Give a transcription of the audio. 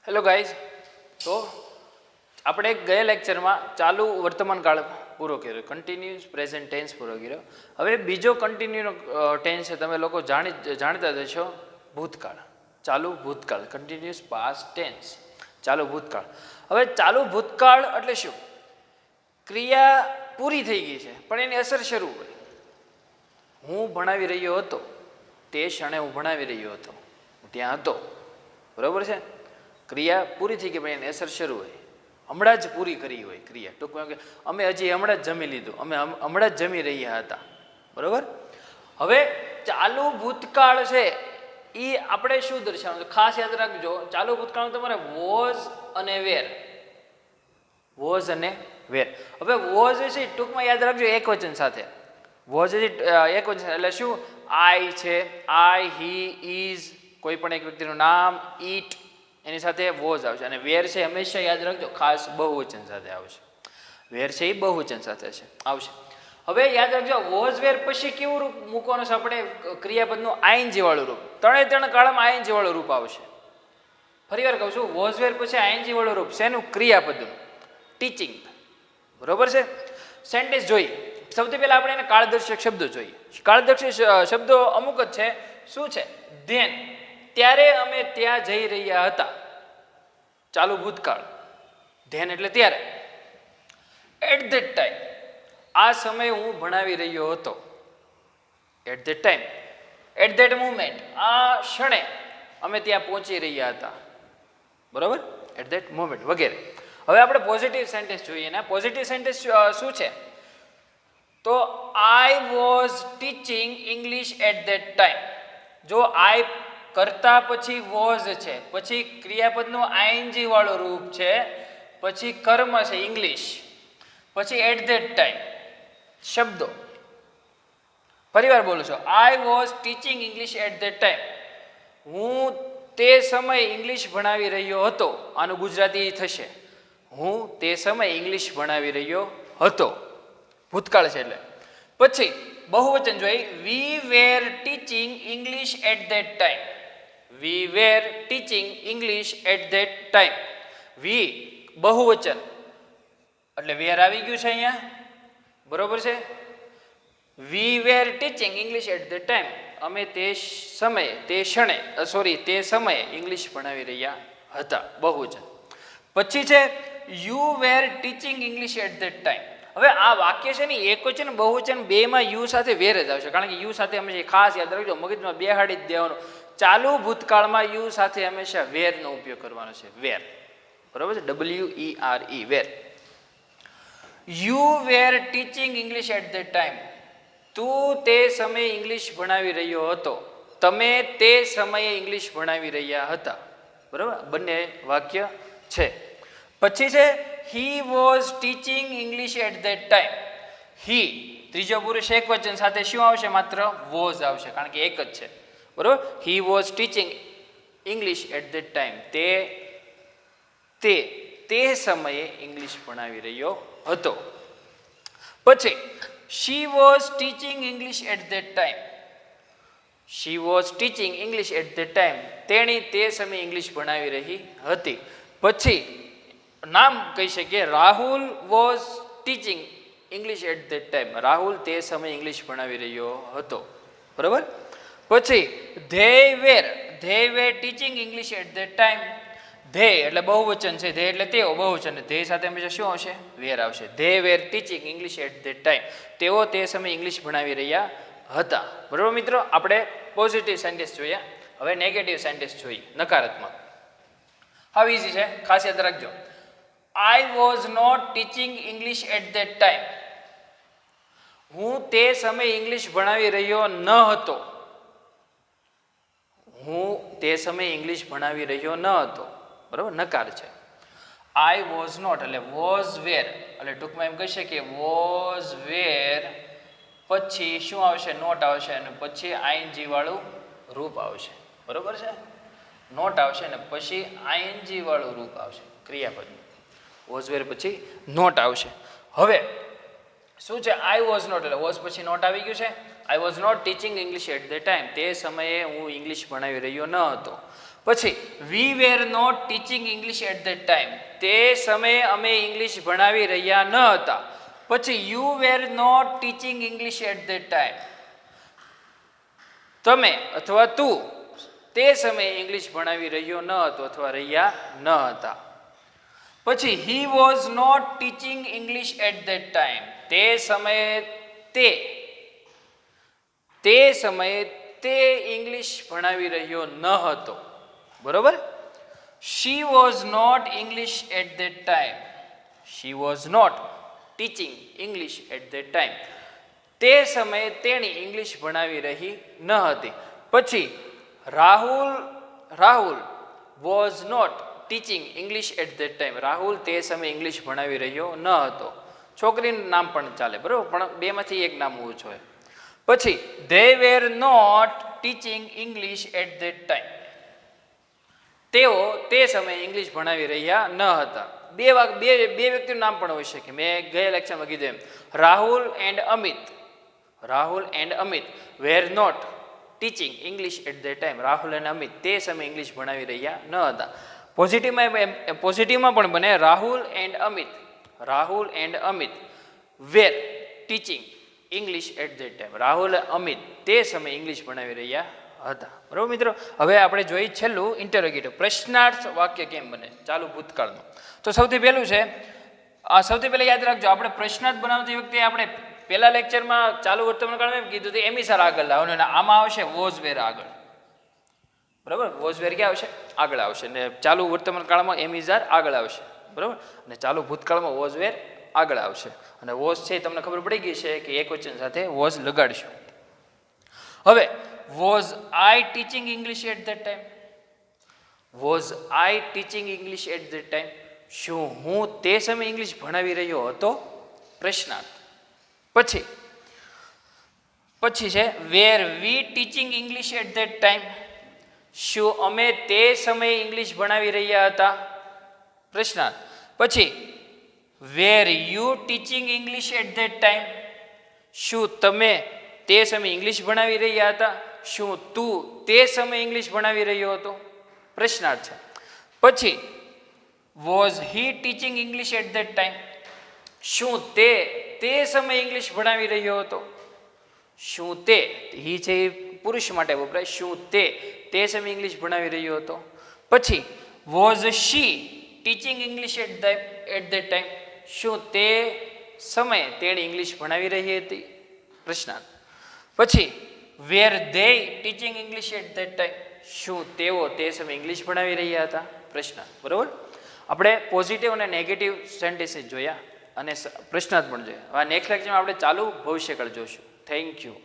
Hello guys, તો આપણે ગયા લેક્ચરમાં ચાલુ વર્તમાન કાળ પૂરો કર્યો, કન્ટિન્યુઅસ પ્રેઝન્ટ ટેન્સ પૂરો કર્યો. હવે બીજો કન્ટિન્યુનો ટેન્સ છે, તમે લોકો જાણતા જ છો, ભૂતકાળ. ચાલુ ભૂતકાળ, કન્ટિન્યુઅસ પાસ્ટ ટેન્સ, ચાલુ ભૂતકાળ. હવે ચાલુ ભૂતકાળ એટલે શું? ક્રિયા પૂરી થઈ ગઈ છે પણ એની અસર શરૂ હોય. હું ભણાવી રહ્યો હતો, તે ક્ષણે હું ભણાવી રહ્યો હતો, હું ત્યાં હતો, બરાબર છે. ક્રિયા પૂરી થઈ ગઈ પણ એની અસર શરૂ હોય. હમણાં જ પૂરી કરી હોય ક્રિયા, ટૂંકમાં કે અમે હજી હમણાં જ જમી લીધું, અમે હમણાં જ જમી રહ્યા હતા, બરાબર. હવે ચાલુ ભૂતકાળ છે એ આપણે શું દર્શાવવાનું? ખાસ યાદ રાખજો, ચાલુ ભૂતકાળ તમારે વોઝ અને વેર, વોઝ અને વેર. હવે વોઝ છે ટૂંકમાં યાદ રાખજો એક વચન સાથે. વોઝ એક વચન એટલે શું? આઈ છે, આઈ, હી, ઇઝ, કોઈ પણ એક વ્યક્તિનું નામ, ઈટ, એની સાથે વોઝ આવશે. અને વેર છે હંમેશા યાદ રાખજો ખાસ બહુવચન સાથે આવશે. વેર છે એ બહુવચન સાથે છે આવશે. હવે યાદ રાખજો, વોઝ વેર પછી કેવું રૂપ મૂકવાનું છે આપણે? ક્રિયાપદનું આઈએનજી વાળું રૂપ. ત્રણે કાળમાં આઈએનજી વાળું રૂપ આવશે. ફરી વાર કહું છું, વોઝ વેર પછી આઈએનજી વાળું રૂપ છે એનું ક્રિયાપદનું. ટીચિંગ, બરોબર છે. સેન્ટેન્સ જોઈએ સૌથી પહેલા આપણે એને કાળદર્શક શબ્દો જોઈએ. કાળદર્શક શબ્દો અમુક જ છે. શું છે? ધેન, ત્યારે અમે ત્યાં જઈ રહ્યા હતા, ચાલુ ભૂતકાળ. ધેન એટલે ત્યારે. એટ ધેટ ટાઈમ, આ સમયે હું ભણાવી રહ્યો હતો. At that time. At that moment, આ ક્ષણે અમે ત્યાં પહોંચી રહ્યા હતા, બરાબર. એટ ધેટ મુમેન્ટ વગેરે. હવે આપણે પોઝિટિવ સેન્ટેન્સ જોઈએ ને. પોઝિટિવ સેન્ટેન્સ શું છે? તો I was teaching English at that time. જો આઈ કરતા પછી વોઝ છે, પછી ક્રિયાપદનું આઈએનજી વાળું રૂપ છે, પછી કર્મ છે ઇંગ્લિશ, પછી એટ ધેટ ટાઈમ શબ્દો. ફરીવાર બોલું છું, I was teaching English at that time. હું તે સમયે ઇંગ્લિશ ભણાવી રહ્યો હતો. આનું ગુજરાતી થશે, હું તે સમયે ઇંગ્લિશ ભણાવી રહ્યો હતો. ભૂતકાળ છે એટલે. પછી બહુવચન જોઈ, we were teaching English at that time. We were teaching English at that time. We બહુવચન એટલે વેર આવી ગયું છે અહીંયા, બરોબર છે. We were teaching English at that time, અમે તે સમયે, તે સમયે ઇંગ્લિશ ભણાવી રહ્યા હતા, બહુવચન. પછી છે you were teaching English at that time. હવે આ વાક્ય છે ને એક વચન બહુવચન બેમાં યુ સાથે વેર જ આવશે, કારણ કે યુ સાથે હંમેશા ખાસ યાદ રાખજો, મગજમાં બેહાડી જ દેવાનું. ચાલુ ભૂતકાળમાં યુ સાથે હંમેશા વેરનો ઉપયોગ કરવાનો છે. વેર, બરોબર છે. WERE, were. You were teaching English at that time. તું તે સમયે ઇંગ્લિશ ભણાવી રહ્યો હતો. તમે તે સમયે ઇંગ્લિશ ભણાવી રહ્યા હતા, બરાબર. બંને વાક્ય છે. પછી છે he was teaching English at that time. He ત્રીજો પુરુષ એક વચન સાથે શું આવશે? માત્ર વોઝ આવશે, કારણ કે એક જ છે, બરોબર. He was teaching English at that time. તે સમયે ઇંગ્લિશ ભણાવી રહ્યો હતો. પછી she was teaching English at that time. She was teaching English at that time. તેણી તે સમયે ઇંગ્લિશ ભણાવી રહી હતી. પછી નામ કહી શકીએ, Rahul was teaching English at that time. Rahul તે સમયે ઇંગ્લિશ ભણાવી રહ્યો હતો, બરાબર. પછી they were teaching English at that time. They એટલે બહુવચન છે, ધે એટલે તેઓ બહુવચન, ધે સાથે હંમેશા શું આવશે? વેર આવશે. They were teaching English at that time. તેઓ તે સમયે ઇંગ્લિશ ભણાવી રહ્યા હતા, બરાબર. મિત્રો, આપણે પોઝિટિવ સેન્ટેન્સ જોયા. હવે નેગેટિવ સેન્ટેન્સ જોઈએ, નકારાત્મક. હાવ ઇઝી છે, ખાસ યાદ રાખજો. I was not teaching English at that time. હું તે સમયે ઇંગ્લિશ ભણાવી રહ્યો ન હતો. હું તે સમયે ઇંગ્લિશ ભણાવી રહ્યો ન હતો, બરાબર. નકાર છે. I was not એટલે was were, એટલે ટૂંકમાં એમ કહી શકીએ was were પછી શું આવશે? નોટ આવશે, અને પછી આઈએનજી વાળું રૂપ આવશે, બરોબર છે. નોટ આવશે અને પછી આઈએનજી વાળું રૂપ આવશે ક્રિયાપદનું. વોઝ વેર પછી નોટ આવશે. હવે શું છે? આઈ વોઝ નોટ એટલે વોઝ પછી નોટ આવી ગયું છે. I was not teaching English at the time. તે સમયે હું ઇંગ્લિશ ભણાવી રહ્યો ન હતો. પછી we were not teaching English at that time, તે સમયે અમે ઇંગ્લિશ ભણાવી રહ્યા ન હતા. પછી you were not teaching English at that time, તમે અથવા તું તે સમયે ઇંગ્લિશ ભણાવી રહ્યો ન હતો અથવા રહ્યા ન હતા. પછી he was not teaching English at that time, તે સમયે તે ઇંગ્લિશ ભણાવી રહ્યો ન હતો. બરોબર. She was not English at that time, she was not teaching English at that time, તે સમયે તેણી ઇંગ્લિશ ભણાવી રહી ન હતી. પછી Rahul was not teaching English at that time, Rahul તે સમયે ઇંગ્લિશ ભણાવી રહ્યો ન હતો. છોકરીનું નામ પણ ચાલે, બરાબર, પણ બેમાંથી એક નામ હોવું જોઈએ. પછી they were not teaching English at that time, તેઓ તે સમયે ઇંગ્લિશ ભણાવી રહ્યા ન હતા. બે વ્યક્તિનું નામ પણ હોઈ શકે. મેં ગયા લેક્ચરમાં કીધું એમ, Rahul and Amit were not teaching English at that time, Rahul અને અમિત તે સમયે ઇંગ્લિશ ભણાવી રહ્યા ન હતા. પોઝિટિવમાં પણ બને, Rahul and Amit were teaching English at that time, Rahul Amit તે સમયે ઇંગ્લિશ ભણાવી રહ્યા હતા. બરાબર મિત્રો. હવે આપણે જોઈએ છેલ્લું ઇન્ટરોગેટિવ, પ્રશ્નાર્થ વાક્ય કેમ બને ચાલુ ભૂતકાળનું. તો સૌથી પહેલું છે, સૌથી પહેલાં યાદ રાખજો, આપણે પ્રશ્નાર્થ બનાવતી વખતે આપણે પહેલા લેક્ચરમાં ચાલુ વર્તમાનકાળમાં એમ કીધું હતું એમિસાર આગળ લાવવાનું, અને આમાં આવશે વોઝ વેર આગળ. બરાબર, વોઝ વેર ક્યાં આવશે? આગળ આવશે. ને ચાલુ વર્તમાનકાળમાં એમિઝાર આગળ આવશે. બરાબર, અને ચાલુ ભૂતકાળમાં વોઝ વેર આગળ આવશે. અને વોઝ છે તમને ખબર પડી ગઈ છે કે એકવચન સાથે વોઝ લગાડશું. હવે was I teaching English at that time, was I teaching English at that time, શું હું તે સમયે ઇંગ્લિશ ભણાવી રહ્યો હતો? પ્રશ્નાર્થ. પછી છે were we teaching English at that time, શું અમે તે સમયે ઇંગ્લિશ ભણાવી રહ્યા હતા? પ્રશ્નાર્થ. પછી were you teaching English at that time, શું તમે તે સમયે ઇંગ્લિશ ભણાવી રહ્યા હતા? શું તું તે સમયે ઇંગ્લિશ ભણાવી રહ્યો હતો? પ્રશ્નાર્થ છે. પછી was he teaching English at that time, શું તે સમયે ઇંગ્લિશ ભણાવી રહ્યો હતો? શું તે, હી છે એ પુરુષ માટે વપરાય, શું તે સમયે ઇંગ્લિશ ભણાવી રહ્યો હતો? પછી was she teaching English at that time, શું તે સમયે તેણે ઇંગ્લિશ ભણાવી રહી હતી? પ્રશ્નાર્થ. પછી were they teaching English at that time, શું તેઓ તે સમયે ઇંગ્લિશ ભણાવી રહ્યા હતા? પ્રશ્નાર્થ. બરાબર, આપણે પોઝિટિવ અને નેગેટિવ સેન્ટેન્સીસ જોયા અને પ્રશ્નાર્થ પણ જોયા. હવે નેક્સ્ટ લેક્ચરમાં આપણે ચાલુ ભવિષ્યકાળ જોઈશું. Thank you.